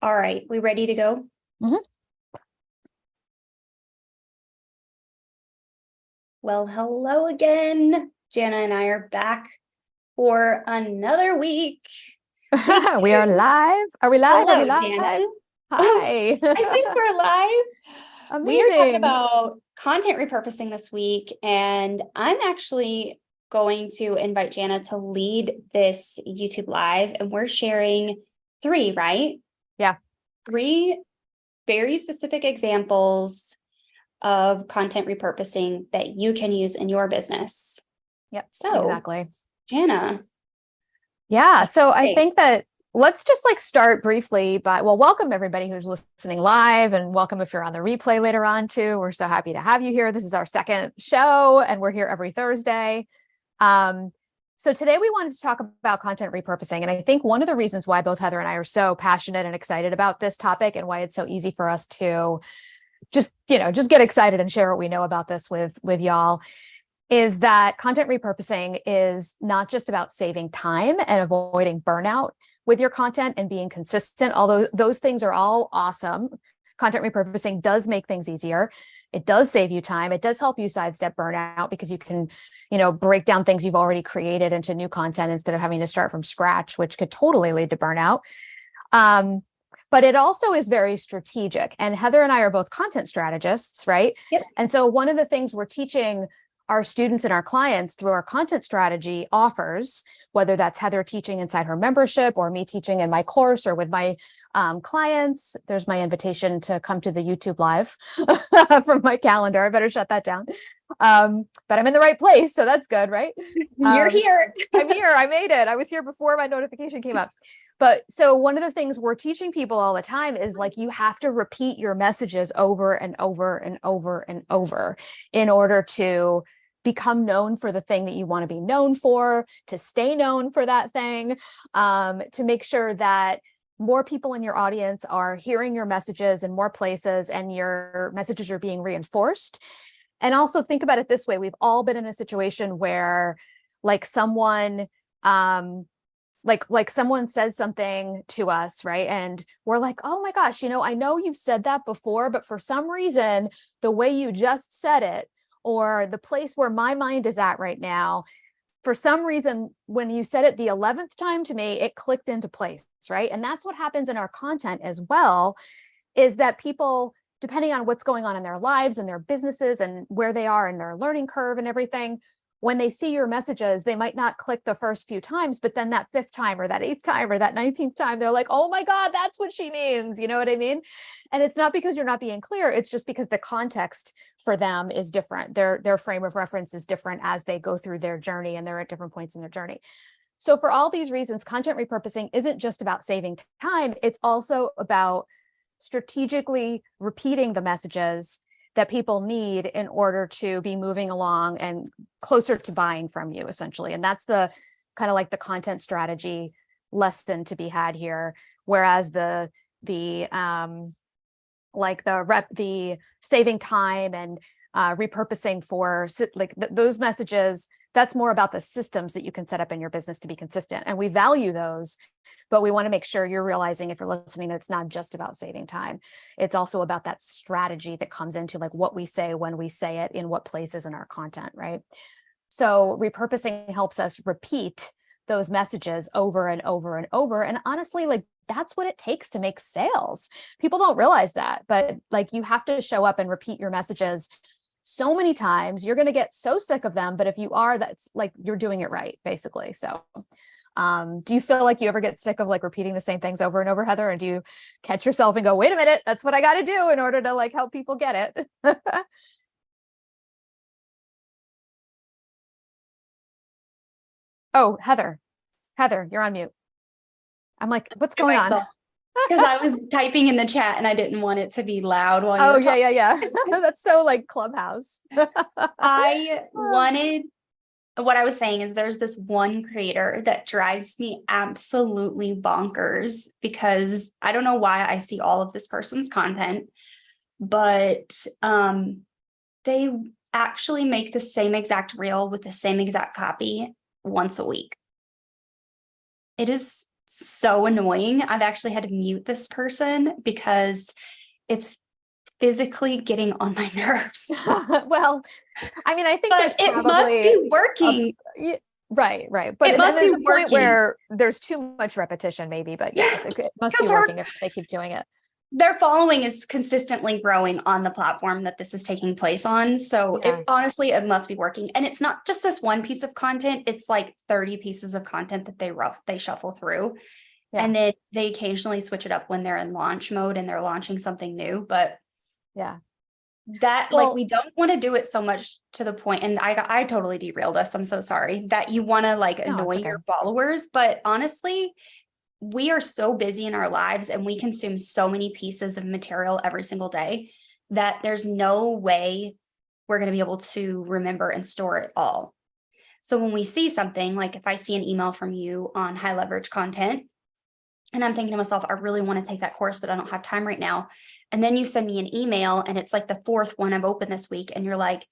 All right, we ready to go? Mhm. Well, hello again. Jana and I are back for another week. We are live. Are we live? Are we Hello, live? Jana. Hi. I think we're live. We are talking Amazing. about content repurposing this week, and I'm actually going to invite Jana to lead this YouTube live, and we're sharing three, right? Yeah. Three very specific examples of content repurposing that you can use in your business. Yep. So, Exactly. Jana. Yeah. So I Hey. think that let's just start briefly by, welcome everybody who's listening live, and welcome if you're on the replay later on too. We're so happy to have you here. This is our second show and we're here every Thursday. So today we wanted to talk about content repurposing. And I think one of the reasons why both Heather and I are so passionate and excited about this topic, and why it's so easy for us to just get excited and share what we know about this with y'all, is that content repurposing is not just about saving time and avoiding burnout with your content and being consistent, although those things are all awesome. Content repurposing does make things easier. It does save you time. It does help you sidestep burnout because you can, break down things you've already created into new content instead of having to start from scratch, which could totally lead to burnout. But it also is very strategic. And Heather and I are both content strategists, right? Yep. And so one of the things we're teaching our students and our clients through our content strategy offers, whether that's Heather teaching inside her membership or me teaching in my course or with my clients, there's my invitation to come to the YouTube live from my calendar. I better shut that down. But I'm in the right place, so that's good, right? You're here. I'm here. I made it. I was here before my notification came up. But so one of the things we're teaching people all the time is you have to repeat your messages over and over and over and over in order to become known for the thing that you want to be known for, to stay known for that thing, to make sure that more people in your audience are hearing your messages in more places and your messages are being reinforced. And also think about it this way. We've all been in a situation where someone someone says something to us, right? And we're like, oh my gosh, I know you've said that before, but for some reason, the way you just said it, or the place where my mind is at right now, for some reason, when you said it the 11th time to me, it clicked into place, right? And that's what happens in our content as well, is that people, depending on what's going on in their lives and their businesses and where they are in their learning curve and everything, when they see your messages, they might not click the first few times, but then that 5th time or that 8th time or that 19th time, they're like, oh my God, that's what she means. You know what I mean? And it's not because you're not being clear. It's just because the context for them is different. Their frame of reference is different as they go through their journey, and they're at different points in their journey. So for all these reasons, content repurposing isn't just about saving time. It's also about strategically repeating the messages that people need in order to be moving along and closer to buying from you, essentially. And that's the kind of the content strategy lesson to be had here. Whereas the saving time and repurposing for those messages, that's more about the systems that you can set up in your business to be consistent. And we value those, but we want to make sure you're realizing, if you're listening, that it's not just about saving time. It's also about that strategy that comes into what we say, when we say it, in what places in our content, right? So repurposing helps us repeat those messages over and over and over. And honestly, that's what it takes to make sales. People don't realize that, but you have to show up and repeat your messages so many times. You're going to get so sick of them, but if you are, that's you're doing it right, basically. So do you feel like you ever get sick of repeating the same things over and over, Heather? And do you catch yourself and go, wait a minute, that's what I got to do in order to help people get it? Oh, Heather, you're on mute. I'm like, what's going on? Because I was typing in the chat and I didn't want it to be loud while you were talking. Yeah. That's so Clubhouse. What I was saying is there's this one creator that drives me absolutely bonkers, because I don't know why I see all of this person's content, but they actually make the same exact reel with the same exact copy once a week. It is so annoying. I've actually had to mute this person because it's physically getting on my nerves. Well, I mean, I think there's But it must probably be working. right. But It then must there's be a point working. where there's too much repetition, maybe. But yes, it must be 'Cause working if they keep doing it. their following is consistently growing on the platform that this is taking place on. So Yeah. it honestly, it must be working. And it's not just this one piece of content. It's like 30 pieces of content that they shuffle through. Yeah. And then they occasionally switch it up when they're in launch mode and they're launching something new. But Yeah. that Well, like we don't want to do it so much to the point, and I totally derailed us. I'm so sorry that you want to like No, annoy it's okay. your followers. But honestly, we are so busy in our lives and we consume so many pieces of material every single day that there's no way we're going to be able to remember and store it all. So when we see something, like if I see an email from you on high leverage content, and I'm thinking to myself, I really want to take that course, but I don't have time right now. And then you send me an email and it's like the fourth one I've opened this week. And you're like,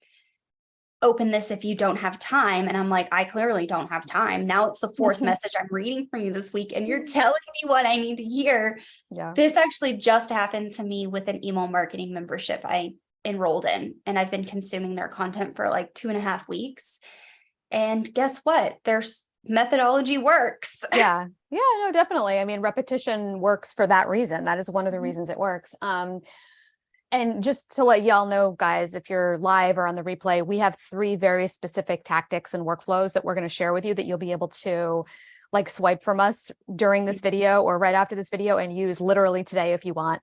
open this if you don't have time. And I'm like, I clearly don't have time. Now it's the fourth message I'm reading from you this week, and you're telling me what I need to hear. Yeah. This actually just happened to me with an email marketing membership I enrolled in, and I've been consuming their content for like 2.5 weeks. And guess what? Their methodology works. Yeah. No, definitely. I mean, repetition works for that reason. That is one of the reasons it works. And just to let y'all know, guys, if you're live or on the replay, we have 3 very specific tactics and workflows that we're going to share with you that you'll be able to like swipe from us during this video or right after this video and use literally today if you want,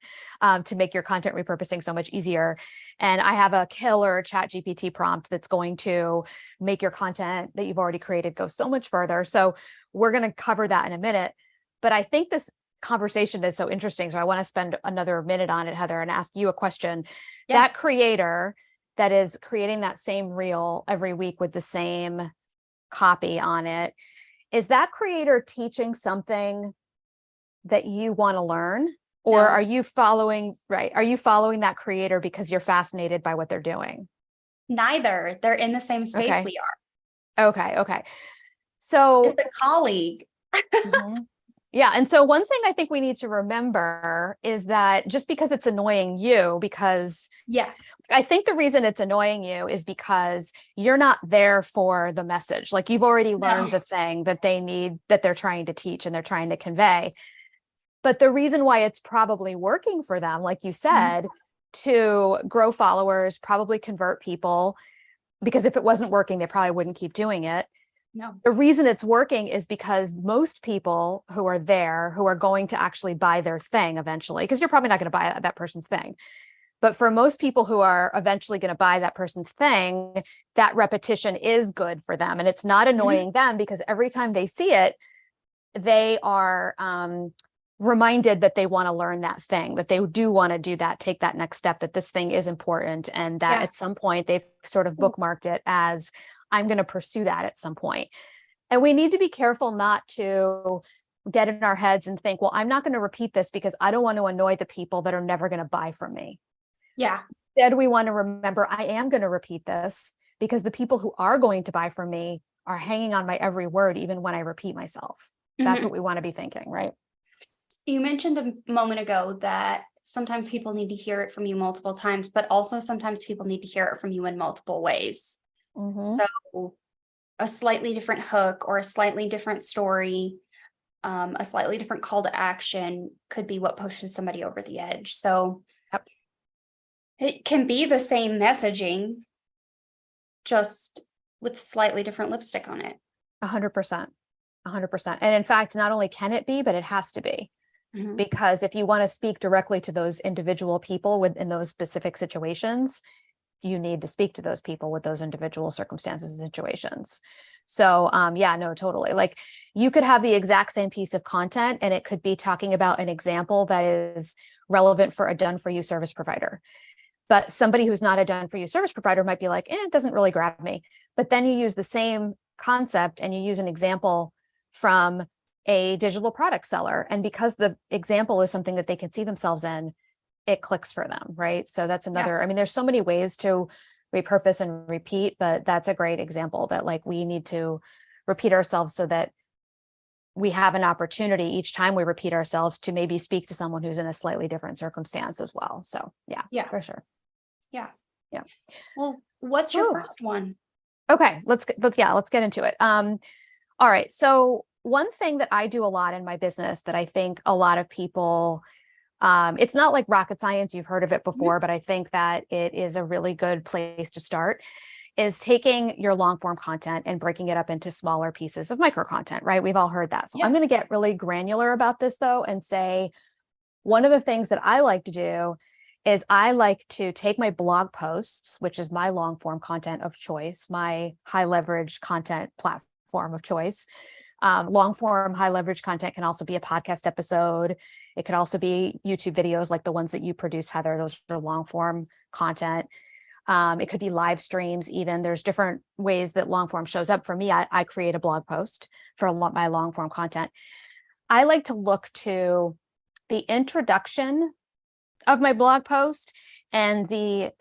to make your content repurposing so much easier. And I have a killer ChatGPT prompt that's going to make your content that you've already created go so much further. So we're going to cover that in a minute. But I think this conversation is so interesting. So I want to spend another minute on it, Heather, and ask you a question. Yeah. That creator that is creating that same reel every week with the same copy on it, is that creator teaching something that you want to learn? Or No. are you following that creator because you're fascinated by what they're doing? Neither. They're in the same space Okay. we are. Okay. So It's a colleague. Mhm. Yeah. And so one thing I think we need to remember is that just because it's annoying you, because Yeah. I think the reason it's annoying you is because you're not there for the message. Like you've already learned the thing that they need, that they're trying to teach and they're trying to convey. But the reason why it's probably working for them, like you said, to grow followers, probably convert people, because if it wasn't working, they probably wouldn't keep doing it. No. The reason it's working is because most people who are there, who are going to actually buy their thing eventually, because you're probably not going to buy that person's thing. But for most people who are eventually going to buy that person's thing, that repetition is good for them. And it's not annoying them because every time they see it, they are reminded that they want to learn that thing, that they do want to do that, take that next step, that this thing is important. And that at some point they've sort of bookmarked it as, I'm going to pursue that at some point. And we need to be careful not to get in our heads and think, well, I'm not going to repeat this because I don't want to annoy the people that are never going to buy from me. Yeah. Instead, we want to remember, I am going to repeat this because the people who are going to buy from me are hanging on my every word, even when I repeat myself. That's what we want to be thinking, right? You mentioned a moment ago that sometimes people need to hear it from you multiple times, but also sometimes people need to hear it from you in multiple ways. So a slightly different hook or a slightly different story, a slightly different call to action could be what pushes somebody over the edge. So it can be the same messaging, just with slightly different lipstick on it. 100%. And in fact, not only can it be, but it has to be. Because if you want to speak directly to those individual people within those specific situations, you need to speak to those people with those individual circumstances and situations. So no, totally. Like you could have the exact same piece of content and it could be talking about an example that is relevant for a done for you service provider. But somebody who's not a done for you service provider might be like, it doesn't really grab me. But then you use the same concept and you use an example from a digital product seller. And because the example is something that they can see themselves in, it clicks for them, right? So that's another, I mean, there's so many ways to repurpose and repeat, but that's a great example that like we need to repeat ourselves so that we have an opportunity each time we repeat ourselves to maybe speak to someone who's in a slightly different circumstance as well. So yeah, for sure. Yeah. Yeah. Well, what's your first one? Okay, let's get into it. All right. So one thing that I do a lot in my business that I think a lot of people, it's not like rocket science, you've heard of it before, but I think that it is a really good place to start, is taking your long form content and breaking it up into smaller pieces of micro content, right? We've all heard that. So I'm going to get really granular about this though, and say one of the things that I like to do is I like to take my blog posts, which is my long form content of choice, my high leverage content platform of choice. Long form high leverage content can also be a podcast episode. It could also be YouTube videos like the ones that you produce, Heather. Those are long form content. It could be live streams even. There's different ways that long form shows up. For me, I create a blog post for my long form content. I like to look to the introduction of my blog post and the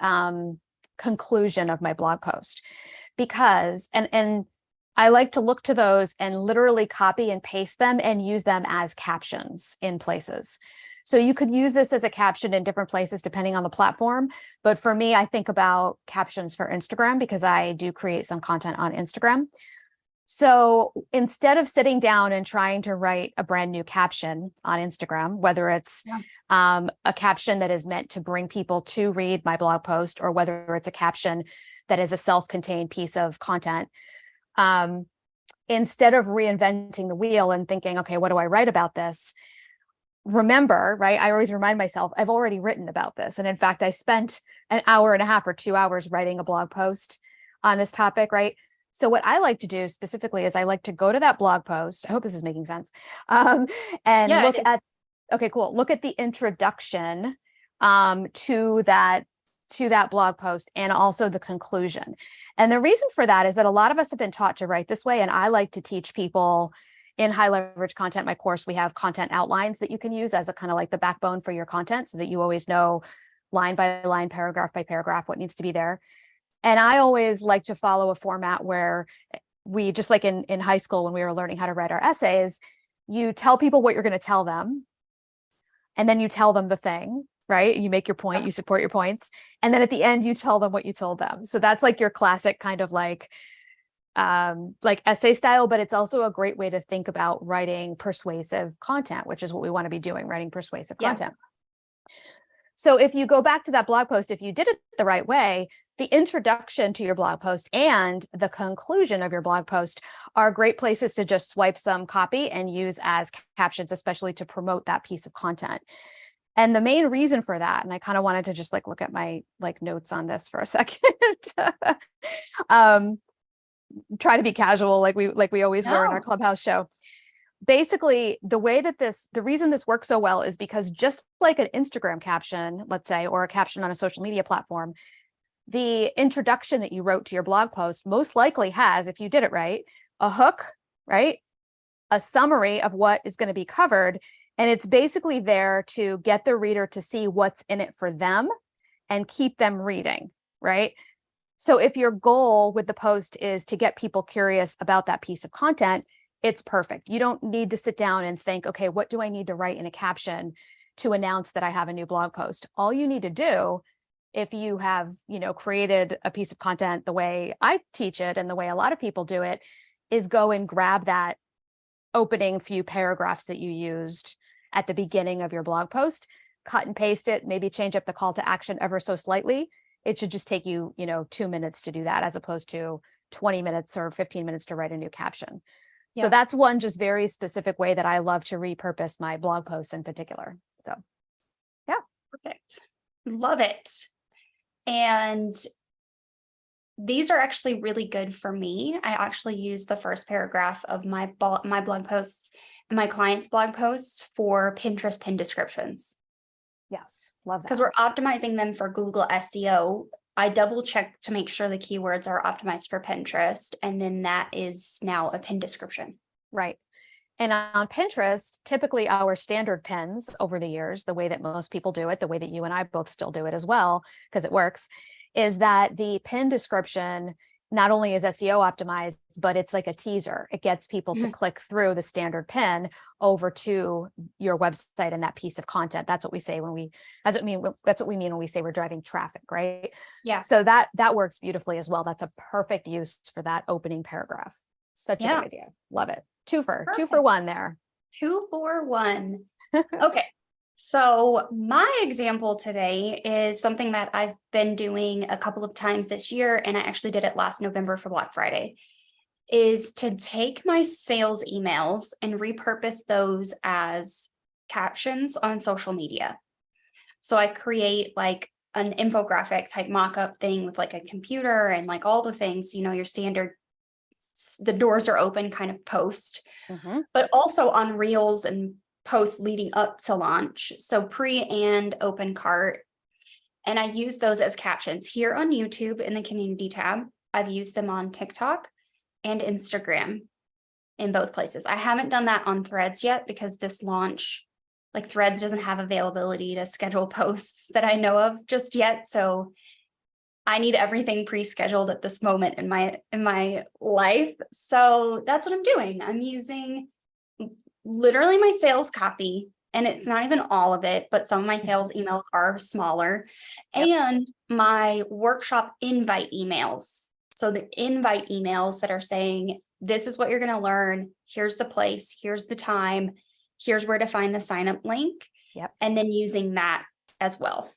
conclusion of my blog post, because and I like to look to those and literally copy and paste them and use them as captions in places. So you could use this as a caption in different places depending on the platform. But for me, I think about captions for Instagram because I do create some content on Instagram. So instead of sitting down and trying to write a brand new caption on Instagram, whether it's a caption that is meant to bring people to read my blog post, or whether it's a caption that is a self-contained piece of content, instead of reinventing the wheel and thinking, okay, what do I write about this? Remember, right? I always remind myself, I've already written about this. And in fact, I spent an hour and a half or 2 hours writing a blog post on this topic, right? So what I like to do specifically is I like to go to that blog post. I hope this is making sense. And look at, okay, cool. Look at the introduction to that blog post and also the conclusion. And the reason for that is that a lot of us have been taught to write this way. And I like to teach people in high leverage content, my course, we have content outlines that you can use as a kind of like the backbone for your content so that you always know line by line, paragraph by paragraph, what needs to be there. And I always like to follow a format where we, just like in high school when we were learning how to write our essays, you tell people what you're going to tell them, and then you tell them the thing, right? You make your point, you support your points. And then at the end, you tell them what you told them. So that's like your classic kind of like essay style, but it's also a great way to think about writing persuasive content, which is what we want to be doing, writing persuasive content. So if you go back to that blog post, if you did it the right way, the introduction to your blog post and the conclusion of your blog post are great places to just swipe some copy and use as captions, especially to promote that piece of content. And the main reason for that, and I kind of wanted to just like look at my like notes on this for a second, try to be casual like we always were in our Clubhouse show. Basically, the reason this works so well is because just like an Instagram caption, let's say, or a caption on a social media platform, the introduction that you wrote to your blog post most likely has, if you did it right, a hook, right? A summary of what is going to be covered. And it's basically there to get the reader to see what's in it for them and keep them reading, right? So if your goal with the post is to get people curious about that piece of content, it's perfect. You don't need to sit down and think, okay, what do I need to write in a caption to announce that I have a new blog post? All you need to do, if you have, created a piece of content the way I teach it and the way a lot of people do it, is go and grab that opening few paragraphs that you used at the beginning of your blog post, cut and paste it, maybe change up the call to action ever so slightly. It should just take you, 2 minutes to do that, as opposed to 20 minutes or 15 minutes to write a new caption. So that's one just very specific way that I love to repurpose my blog posts in particular. So, yeah. Perfect. Love it. And these are actually really good for me. I actually use the first paragraph of my blog posts and my clients' blog posts for Pinterest pin descriptions. Yes, love that. Because we're optimizing them for Google SEO. I double check to make sure the keywords are optimized for Pinterest. And then that is now a pin description. Right. And on Pinterest, typically our standard pins over the years, the way that most people do it, the way that you and I both still do it as well, because it works, is that the pin description not only is SEO optimized, but it's like a teaser. It gets people to click through the standard pin over to your website and that piece of content. That's what we say that's what we mean when we say we're driving traffic, right? Yeah. So that works beautifully as well. That's a perfect use for that opening paragraph. Such a good idea. Love it. Two for one there. 2 for 1. Okay. So my example today is something that I've been doing a couple of times this year, and I actually did it last November for Black Friday, is to take my sales emails and repurpose those as captions on social media. So I create like an infographic type mock-up thing with like a computer and like all the things, your standard, the doors are open kind of post, but also on reels and posts leading up to launch. So pre and open cart. And I use those as captions here on YouTube in the community tab. I've used them on TikTok and Instagram in both places. I haven't done that on Threads yet because this launch, like Threads doesn't have availability to schedule posts that I know of just yet. So I need everything pre-scheduled at this moment in my life. So that's what I'm doing. I'm using literally my sales copy, and it's not even all of it, but some of my sales emails are smaller, and my workshop invite emails. So the invite emails that are saying, this is what you're going to learn. Here's the place. Here's the time. Here's where to find the sign up link. And then using that as well.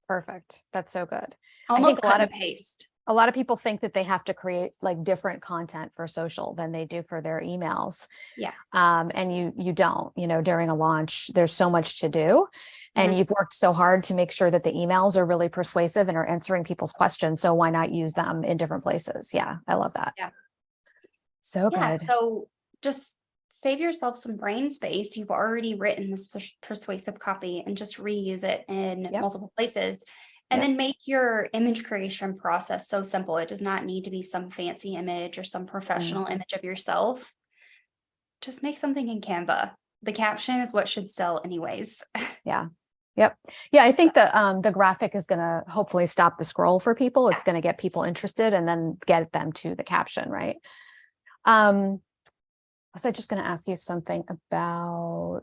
Perfect. That's so good. Almost cut and paste. A lot of people think that they have to create like different content for social than they do for their emails. Yeah. And you don't, during a launch, there's so much to do. And you've worked so hard to make sure that the emails are really persuasive and are answering people's questions. So why not use them in different places? Yeah. I love that. Yeah. So good. So just save yourself some brain space. You've already written this persuasive copy and just reuse it in multiple places. And then make your image creation process so simple. It does not need to be some fancy image or some professional image of yourself. Just make something in Canva. The caption is what should sell anyways. Yeah. Yep. Yeah. I think the graphic is going to hopefully stop the scroll for people. It's going to get people interested and then get them to the caption. Right. Was I just going to ask you something about,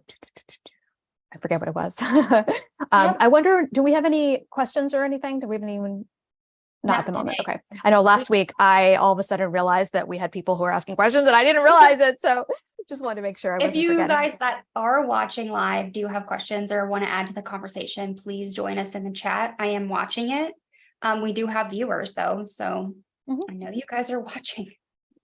I forget what it was. I wonder, do we have any questions or anything? Do we have anyone? Not at the moment. Okay. I know last week I all of a sudden realized that we had people who were asking questions and I didn't realize it. So just wanted to make sure I wasn't forgetting. If you guys anything. that are watching live do have questions or want to add to the conversation, please join us in the chat. I am watching it. We do have viewers though. So I know you guys are watching.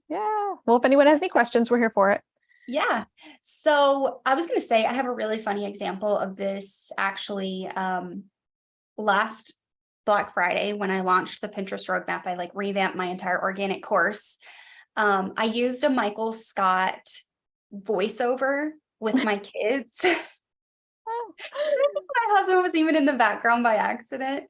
Yeah. Well, if anyone has any questions, we're here for it. Yeah. So I was going to say, I have a really funny example of this actually. Last Black Friday, when I launched the Pinterest roadmap, I like revamped my entire organic course. I used a Michael Scott voiceover with my kids. My husband was even in the background by accident,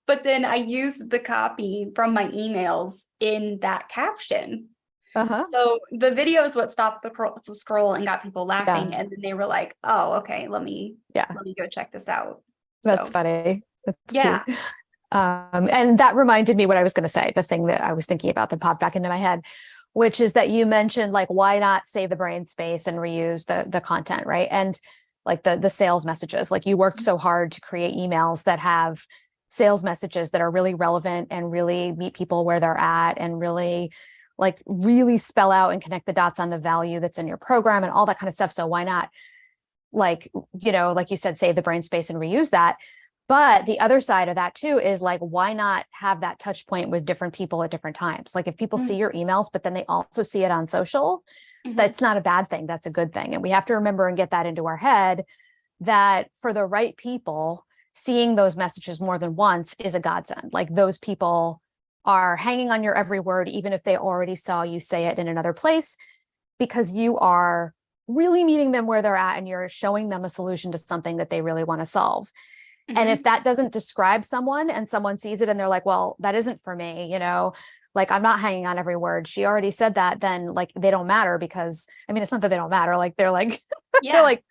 but then I used the copy from my emails in that caption. So the video is what stopped the scroll and got people laughing. And then they were like, oh, okay, let me go check this out. That's funny. That's cute. And that reminded me what I was going to say, the thing that I was thinking about that popped back into my head, which is that you mentioned like, why not save the brain space and reuse the content, right? And like the sales messages, like you worked so hard to create emails that have sales messages that are really relevant and really meet people where they're at and really spell out and connect the dots on the value that's in your program and all that kind of stuff. So why not, like you said, save the brain space and reuse that? But the other side of that too is like, why not have that touch point with different people at different times? Like if people see your emails, but then they also see it on social, that's not a bad thing. That's a good thing. And we have to remember and get that into our head that for the right people, seeing those messages more than once is a godsend. Like those people are hanging on your every word, even if they already saw you say it in another place, because you are really meeting them where they're at and you're showing them a solution to something that they really want to solve. And if that doesn't describe someone and someone sees it and they're like, well, that isn't for me, like I'm not hanging on every word. She already said that, then like they don't matter because, I mean, it's not that they don't matter. Like they're like, they're like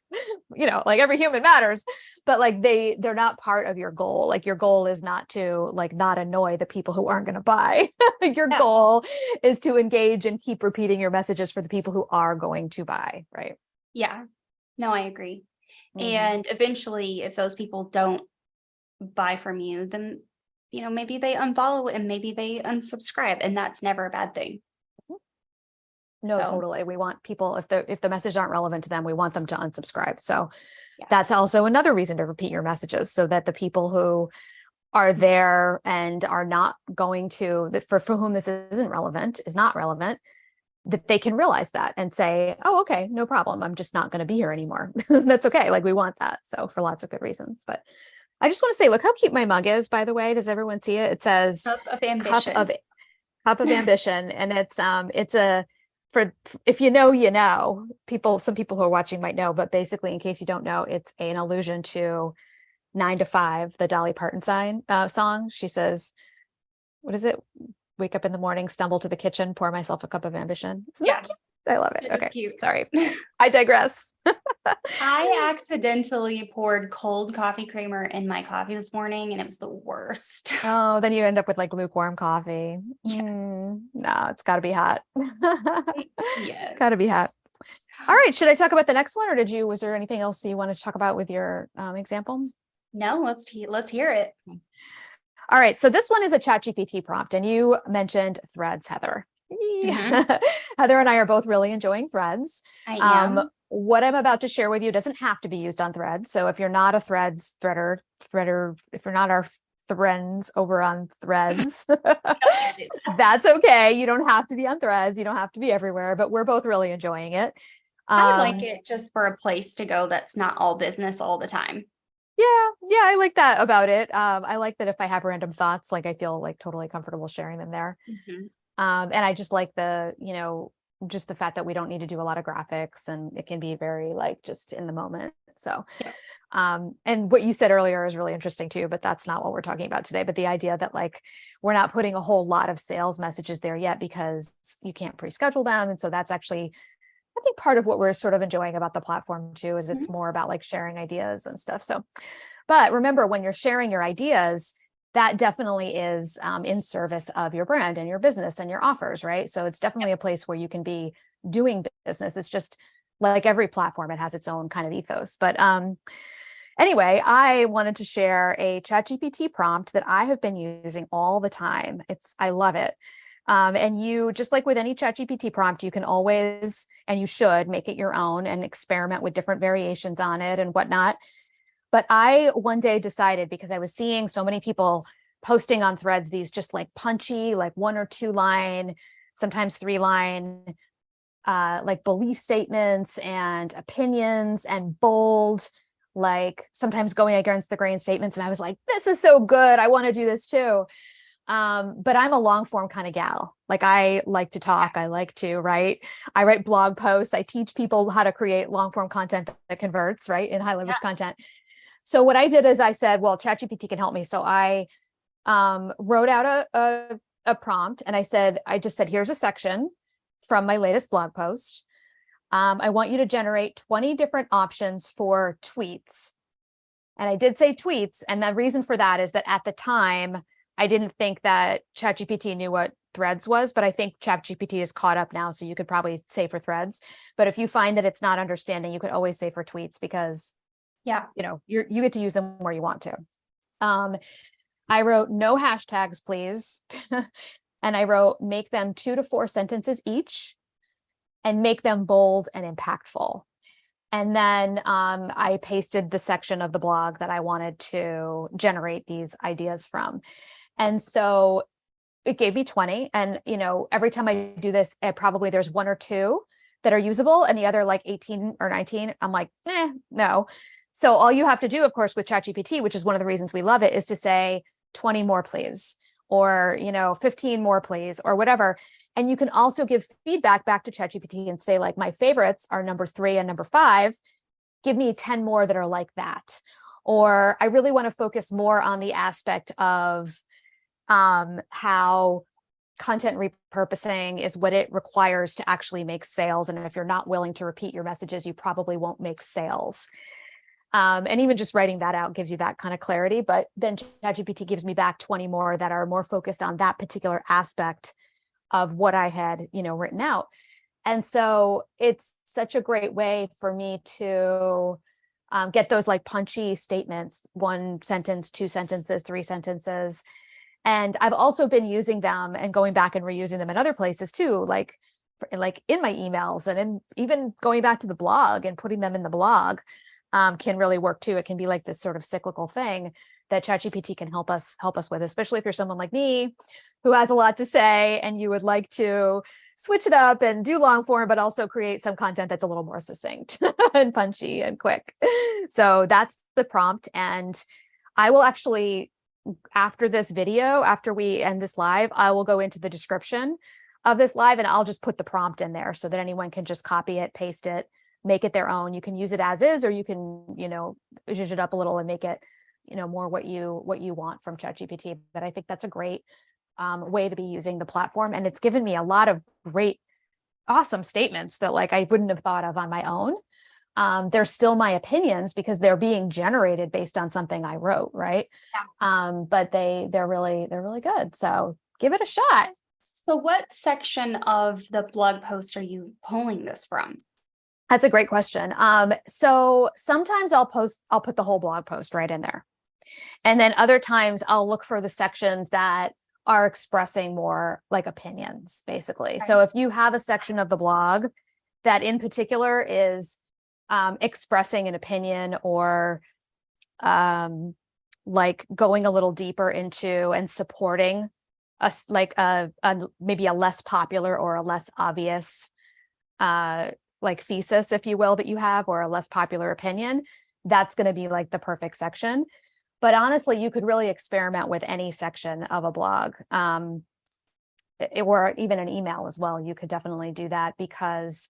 like every human matters, but like they're not part of your goal. Like your goal is not to like not annoy the people who aren't going to buy. Your goal is to engage and keep repeating your messages for the people who are going to buy, right? Yeah. No, I agree. Mhm. And eventually, if those people don't buy from you, then, maybe they unfollow and maybe they unsubscribe, and that's never a bad thing. No, So, totally. We want people, if the messages aren't relevant to them, we want them to unsubscribe. So yeah. that's also another reason to repeat your messages, so that the people who are there and are not going to, for whom this is not relevant, that they can realize that and say, oh, okay, no problem. I'm just not going to be here anymore. That's okay. Like we want that. So for lots of good reasons. But I just want to say, look how cute my mug is, by the way. Does everyone see it? It says Cup of ambition. Cup of ambition. And it's a, for, if you know, some people who are watching might know, but basically in case you don't know, it's an allusion to 9 to 5, the Dolly Parton song. She says, what is it? Wake up in the morning, stumble to the kitchen, pour myself a cup of ambition. Isn't that cute? I love it. Okay. Cute. Sorry. I digress. I accidentally poured cold coffee creamer in my coffee this morning, and it was the worst. Oh, then you end up with like lukewarm coffee. Yes. No, it's got to be hot. Yes. Got to be hot. All right. Should I talk about the next one, or was there anything else you wanted to talk about with your example? No, let's hear it. All right. So this one is a ChatGPT prompt, and you mentioned Threads, Heather. Mm-hmm. Heather and I are both really enjoying Threads. I am. What I'm about to share with you doesn't have to be used on Threads. So if you're not a Threads threader, if you're not our friends over on Threads, that's okay. You don't have to be on Threads. You don't have to be everywhere, but we're both really enjoying it. I like it just for a place to go that's not all business all the time. Yeah, I like that about it. I like that if I have random thoughts, like I feel like totally comfortable sharing them there. Mm-hmm. And I just like just the fact that we don't need to do a lot of graphics, and it can be very like just in the moment. So, and what you said earlier is really interesting too, but that's not what we're talking about today. But the idea that like, we're not putting a whole lot of sales messages there yet because you can't pre-schedule them. And so that's actually, I think, part of what we're sort of enjoying about the platform too, is it's more about like sharing ideas and stuff. So, but remember, when you're sharing your ideas, that definitely is in service of your brand and your business and your offers, right? So it's definitely a place where you can be doing business. It's just like every platform, it has its own kind of ethos. But anyway, I wanted to share a ChatGPT prompt that I have been using all the time. I love it. And you, just like with any ChatGPT prompt, you can always, and you should, make it your own and experiment with different variations on it and whatnot. But I one day decided, because I was seeing so many people posting on Threads these just like punchy, like 1 or 2 line, sometimes 3 line, like belief statements and opinions and bold, like sometimes going against the grain statements. And I was like, this is so good. I want to do this too. But I'm a long form kind of gal. Like I like to talk. I like to write. I write blog posts. I teach people how to create long form content that converts, right, in high leverage content. So what I did is I said, well, ChatGPT can help me. So I wrote out a prompt, and I just said, here's a section from my latest blog post. I want you to generate 20 different options for tweets. And I did say tweets. And the reason for that is that at the time, I didn't think that ChatGPT knew what Threads was, but I think ChatGPT is caught up now. So you could probably say for Threads, but if you find that it's not understanding, you could always say for tweets, because you get to use them where you want to. I wrote no hashtags, please. And I wrote, make them 2 to 4 sentences each and make them bold and impactful. And then I pasted the section of the blog that I wanted to generate these ideas from. And so it gave me 20. And, every time I do this, there's 1 or 2 that are usable, and the other like 18 or 19, I'm like, no. So all you have to do, of course, with ChatGPT, which is one of the reasons we love it, is to say 20 more, please, or, 15 more, please, or whatever. And you can also give feedback back to ChatGPT and say, like, my favorites are number 3 and number 5. Give me 10 more that are like that. Or I really want to focus more on the aspect of how content repurposing is what it requires to actually make sales. And if you're not willing to repeat your messages, you probably won't make sales. And even just writing that out gives you that kind of clarity. But then ChatGPT gives me back 20 more that are more focused on that particular aspect of what I had, written out. And so it's such a great way for me to get those like punchy statements, 1 sentence, 2 sentences, 3 sentences. And I've also been using them and going back and reusing them in other places too, like in my emails, and even going back to the blog and putting them in the blog can really work too. It can be like this sort of cyclical thing that ChatGPT can help us with, especially if you're someone like me who has a lot to say and you would like to switch it up and do long form, but also create some content that's a little more succinct and punchy and quick. So that's the prompt. And I will actually, after this video, after we end this live, I will go into the description of this live and I'll just put the prompt in there so that anyone can just copy it, paste it, make it their own. You can use it as is, or you can, zhuzh it up a little and make it, more what you want from ChatGPT. But I think that's a great way to be using the platform. And it's given me a lot of great, awesome statements that like I wouldn't have thought of on my own. They're still my opinions because they're being generated based on something I wrote, right? Yeah. But they're really good. So give it a shot. So what section of the blog post are you pulling this from? That's a great question. So sometimes I'll put the whole blog post right in there. And then other times I'll look for the sections that are expressing more like opinions, basically. Okay. So if you have a section of the blog that in particular is expressing an opinion or like going a little deeper into and supporting maybe a less popular or a less obvious like thesis, if you will, that you have, or a less popular opinion, that's going to be like the perfect section. But honestly, you could really experiment with any section of a blog, or even an email as well. You could definitely do that because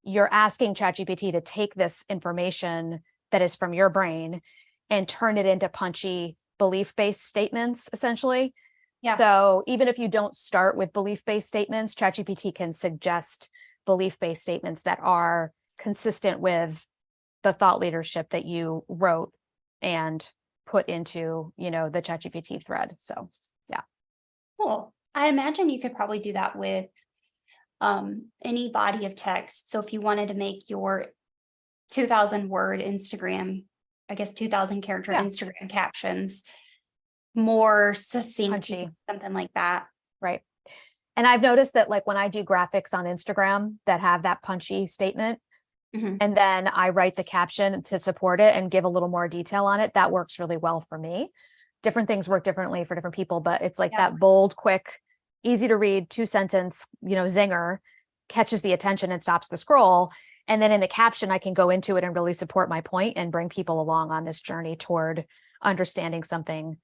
you're asking ChatGPT to take this information that is from your brain and turn it into punchy belief-based statements, essentially. Yeah. So even if you don't start with belief-based statements, ChatGPT can suggest belief-based statements that are consistent with the thought leadership that you wrote and put into, the ChatGPT thread. So, yeah. Cool. I imagine you could probably do that with any body of text. So if you wanted to make your 2,000 word Instagram, 2,000 character Instagram captions more succinct, punchy, something like that. Right. And I've noticed that like when I do graphics on Instagram that have that punchy statement, and then I write the caption to support it and give a little more detail on it, that works really well for me. Different things work differently for different people, but it's like that bold, quick, easy to read 2-sentence, zinger catches the attention and stops the scroll. And then in the caption, I can go into it and really support my point and bring people along on this journey toward understanding something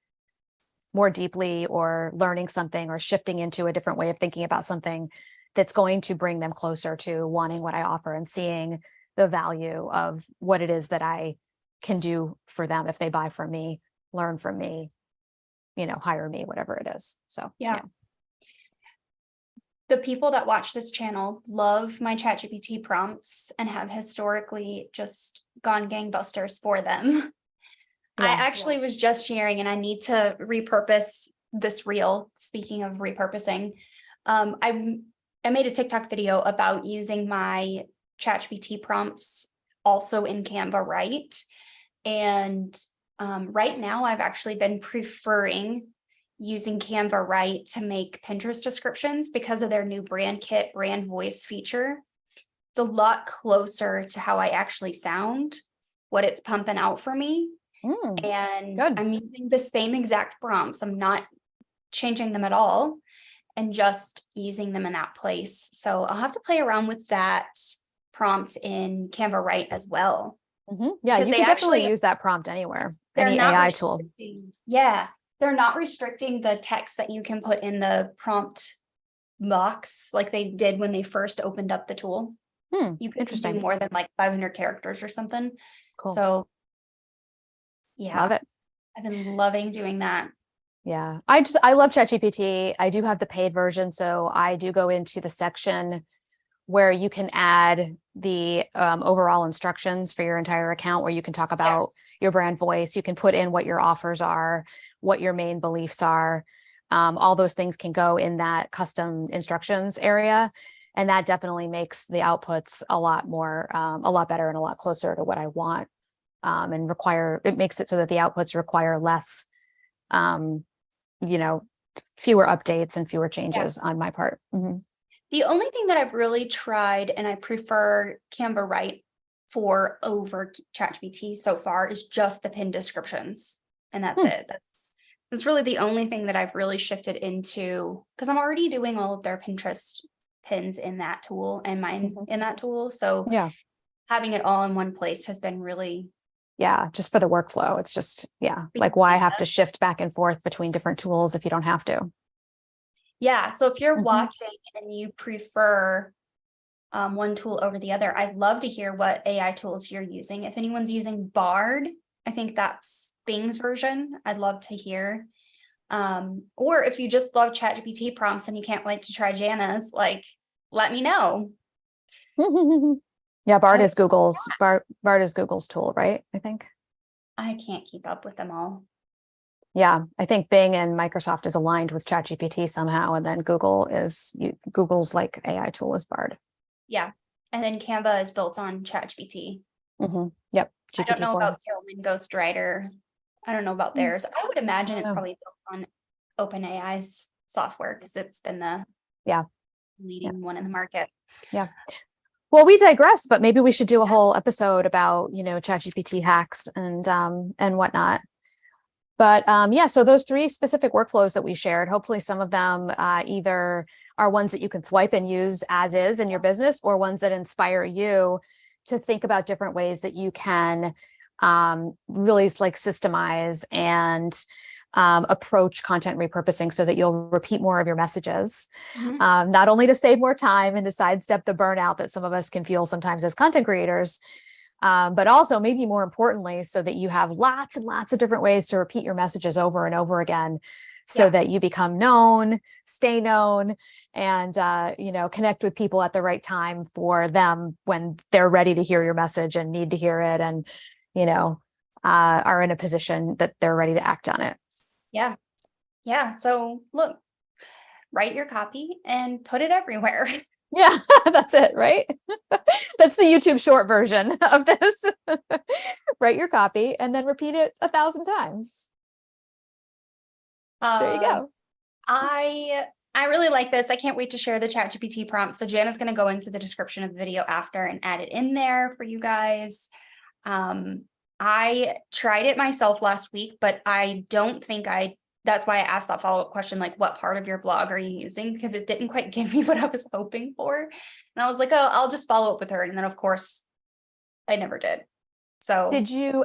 more deeply or learning something or shifting into a different way of thinking about something that's going to bring them closer to wanting what I offer and seeing the value of what it is that I can do for them if they buy from me, learn from me, hire me, whatever it is. So, yeah. The people that watch this channel love my ChatGPT prompts and have historically just gone gangbusters for them. I actually was just sharing, and I need to repurpose this reel. Speaking of repurposing, I made a TikTok video about using my ChatGPT prompts also in Canva Write. And right now I've actually been preferring using Canva Write to make Pinterest descriptions because of their new brand kit, brand voice feature. It's a lot closer to how I actually sound, what it's pumping out for me. And good. I'm using the same exact prompts. I'm not changing them at all and just using them in that place. So I'll have to play around with that prompt in Canva Write as well. Yeah, you can definitely use that prompt anywhere, any AI tool. Yeah, they're not restricting the text that you can put in the prompt box like they did when they first opened up the tool. You can do more than like 500 characters or something. Cool. So yeah, love it. I've been loving doing that. Yeah. I love ChatGPT. I do have the paid version. So I do go into the section where you can add the overall instructions for your entire account, where you can talk about your brand voice. You can put in what your offers are, what your main beliefs are. All those things can go in that custom instructions area. And that definitely makes the outputs a lot more, a lot better and a lot closer to what I want. And it makes it so that the outputs require less, fewer updates and fewer changes on my part. Mm-hmm. The only thing that I've really tried, and I prefer Canva Write for over ChatGPT so far, is just the pin descriptions. And that's it. That's really the only thing that I've really shifted into, because I'm already doing all of their Pinterest pins in that tool and mine in that tool. So having it all in one place has been really just for the workflow. It's just, like why have to shift back and forth between different tools if you don't have to? Yeah. So if you're watching and you prefer one tool over the other, I'd love to hear what AI tools you're using. If anyone's using Bard, I think that's Bing's version. I'd love to hear. Or if you just love ChatGPT prompts and you can't wait to try Jana's, like, let me know. Yeah, Bard is Google's tool, right? I think. I can't keep up with them all. Yeah, I think Bing and Microsoft is aligned with ChatGPT somehow, and then Google's like AI tool is Bard. Yeah, and then Canva is built on ChatGPT. Yep. I don't know about Tailwind Ghostwriter. I don't know about theirs. I would imagine it's probably built on OpenAI's software because it's been the leading one in the market. Yeah. Well, we digress, but maybe we should do a whole episode about, ChatGPT hacks and whatnot. But so those 3 specific workflows that we shared, hopefully some of them either are ones that you can swipe and use as is in your business, or ones that inspire you to think about different ways that you can really like systemize and approach content repurposing so that you'll repeat more of your messages, not only to save more time and to sidestep the burnout that some of us can feel sometimes as content creators, but also maybe more importantly, so that you have lots and lots of different ways to repeat your messages over and over again so that you become known, stay known, and, connect with people at the right time for them when they're ready to hear your message and need to hear it and, are in a position that they're ready to act on it. Yeah. Yeah. So look, write your copy and put it everywhere. Yeah, that's it, right? That's the YouTube short version of this. Write your copy and then repeat it 1,000 times. There you go. I really like this. I can't wait to share the ChatGPT prompt. So Jana's going to go into the description of the video after and add it in there for you guys. I tried it myself last week, but I don't think that's why I asked that follow-up question, like, what part of your blog are you using? Because it didn't quite give me what I was hoping for. And I was like, oh, I'll just follow up with her. And then of course I never did. So did you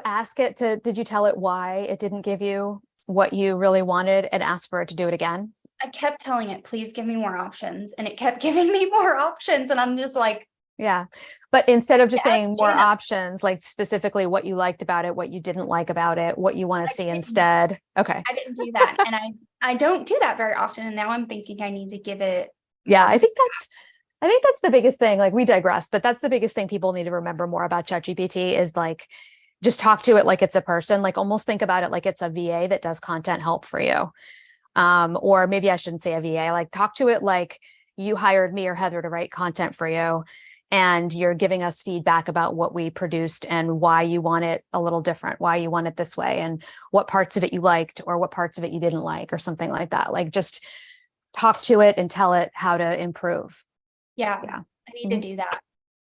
tell it why it didn't give you what you really wanted and ask for it to do it again? I kept telling it, please give me more options. And it kept giving me more options. And I'm just like, yeah. But instead of just saying more options, like specifically what you liked about it, what you didn't like about it, what you want to see instead. Okay. I didn't do that. And I don't do that very often. And now I'm thinking I need to give it. Yeah, I think that's the biggest thing. Like, we digress, but that's the biggest thing people need to remember more about ChatGPT is like, just talk to it like it's a person, like almost think about it like it's a VA that does content help for you. Or maybe I shouldn't say a VA, like talk to it like you hired me or Heather to write content for you. And you're giving us feedback about what we produced and why you want it a little different, why you want it this way, and what parts of it you liked or what parts of it you didn't like or something like that. Like, just talk to it and tell it how to improve. Yeah. I need to do that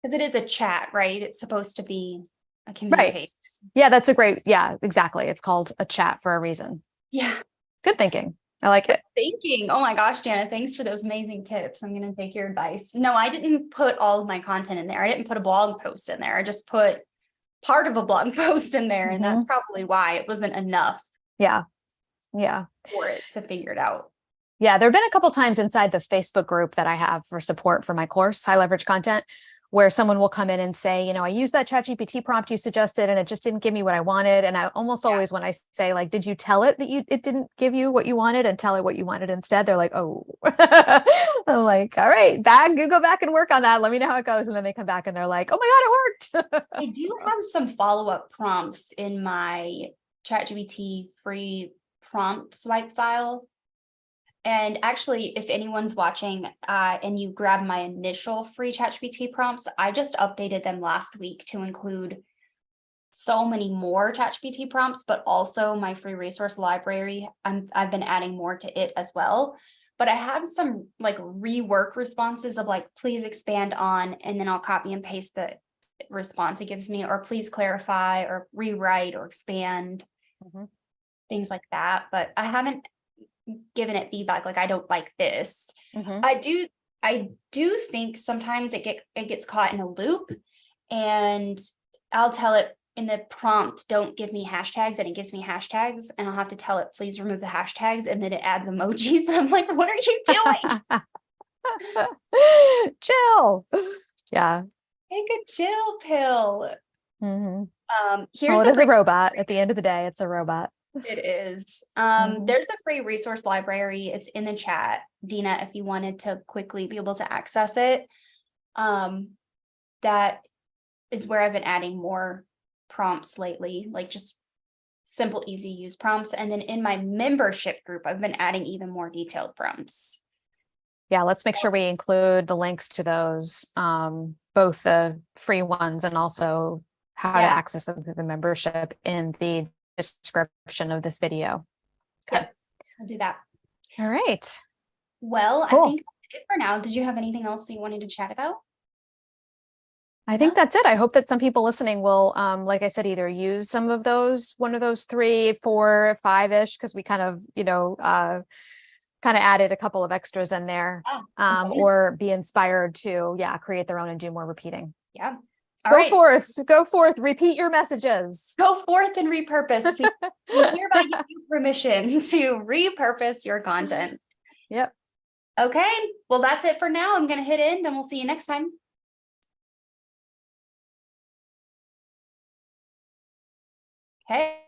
because it is a chat, right? It's supposed to be a communication. Right. Yeah, that's exactly. It's called a chat for a reason. Yeah. Good thinking. I like it. Thinking. Oh my gosh, Jana, thanks for those amazing tips. I'm going to take your advice. No, I didn't put all of my content in there. I didn't put a blog post in there. I just put part of a blog post in there. And that's probably why it wasn't enough. Yeah. For it to figure it out. Yeah. There've been a couple times inside the Facebook group that I have for support for my course, High Leverage Content, where someone will come in and say, I used that ChatGPT prompt you suggested and it just didn't give me what I wanted. And I almost always, when I say like, did you tell it that it didn't give you what you wanted, and tell it what you wanted instead? They're like, oh, I'm like, all right, go back and work on that. Let me know how it goes. And then they come back and they're like, oh my God, it worked. I do have some follow-up prompts in my ChatGPT free prompt swipe file. And actually, if anyone's watching and you grab my initial free ChatGPT prompts, I just updated them last week to include so many more ChatGPT prompts, but also my free resource library. I've been adding more to it as well. But I have some like rework responses of like, please expand on, and then I'll copy and paste the response it gives me, or please clarify or rewrite or expand, things like that. But I haven't given it feedback like I don't like this. I do think sometimes it gets caught in a loop, and I'll tell it in the prompt, don't give me hashtags, and it gives me hashtags, and I'll have to tell it, please remove the hashtags, and then it adds emojis. And I'm like, what are you doing? Chill. Yeah. Take a chill pill. Here's it is a robot. At the end of the day, it's a robot. It is. There's the free resource library. It's in the chat, Dina, if you wanted to quickly be able to access it. That is where I've been adding more prompts lately, like just simple, easy use prompts. And then in my membership group, I've been adding even more detailed prompts. Yeah, let's make sure we include the links to those, both the free ones and also how to access them through the membership in the description of this video. Okay. Yep, I'll do that. All right. Well, cool. I think that's it for now. Did you have anything else you wanted to chat about? I think that's it. I hope that some people listening will, like I said, either use some of those, one of those 3, 4, 5-ish, because we kind of, added a couple of extras in there, or be inspired to, create their own and do more repeating. Yeah. Go forth, repeat your messages. Go forth and repurpose. We hereby give you permission to repurpose your content. Yep. Okay. Well, that's it for now. I'm going to hit end, and we'll see you next time. Okay.